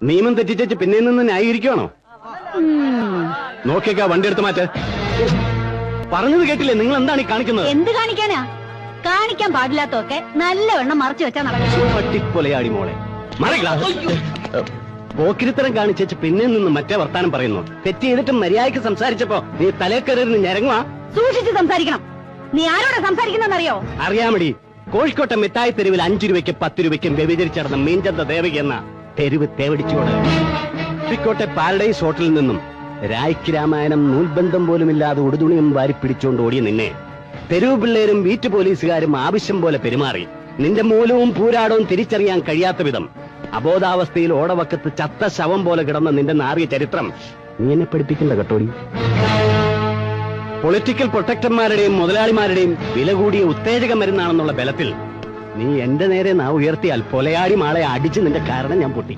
നിയമം തെറ്റിച്ചു പിന്നെ നിന്ന് ന്യായീകരിക്കുവാണോ? നോക്കിയേക്കാ, വണ്ടി എടുത്ത് മാറ്റ്. പറഞ്ഞത് കേട്ടില്ലേ? നിങ്ങൾ എന്താണ് ഈ കാണിക്കുന്നത്? എന്ത് കാണിക്കാനാ? കാണിക്കാൻ പാടില്ലാത്തൊക്കെ നല്ലവണ്ണം മറച്ചു വെച്ചാ നടക്കും. പട്ടിക്കൊലയാടി മോളെ. പോക്കിരിത്തരം കാണിച്ചു പിന്നെ നിന്ന് മറ്റേ വർത്താനം പറയുന്നു. തെറ്റ് ചെയ്തിട്ട് മര്യാദയ്ക്ക് സംസാരിച്ചപ്പോ നീ തലേക്കറിന്ന് ഞരങ്ങുവാ. സൂക്ഷിച്ച് സംസാരിക്കണം. നീ ആരോടാ സംസാരിക്കുന്നറിയോ? അറിയാമടി, കോഴിക്കോട്ടെ മിഠായി തെരുവിൽ 5 രൂപയ്ക്കും 10 രൂപയ്ക്കും വ്യഭിചരിച്ചടന്ന മീൻചന്ത ദേവകി എന്ന തെരുവ് തേവടിച്ചോട് കോഴിക്കോട്ടെ പാരഡൈസ് ഹോട്ടലിൽ നിന്നും രായ്ക്ക് രാമായണം നൂൽബന്ധം പോലുമില്ലാതെ ഉടുതുണിയും വാരി പിടിച്ചോണ്ട് ഓടിയ നിന്നെ തെരുവ് പിള്ളേരും വീട്ടു പോലീസുകാരും ആവശ്യം പോലെ പെരുമാറി. നിന്റെ മൂലവും പൂരാടവും തിരിച്ചറിയാൻ കഴിയാത്ത വിധം അബോധാവസ്ഥയിൽ ഓടവക്കത്ത് ചത്ത ശവം പോലെ കിടന്ന നിന്റെ നാറിയ ചരിത്രം നീ എന്നെ പഠിപ്പിക്കണ്ട കേട്ടോടി. പൊളിറ്റിക്കൽ പ്രൊട്ടക്ടർമാരുടെയും മുതലാളിമാരുടെയും വില കൂടിയ ഉത്തേജക മരുന്നാണെന്നുള്ള ബലത്തിൽ നീ എന്റെ നേരെ നാവ് ഉയർത്തിയാൽ പൊലയാടി മാളെ അടിച്ച് നിന്റെ കാരണം ഞാൻ പൊട്ടി.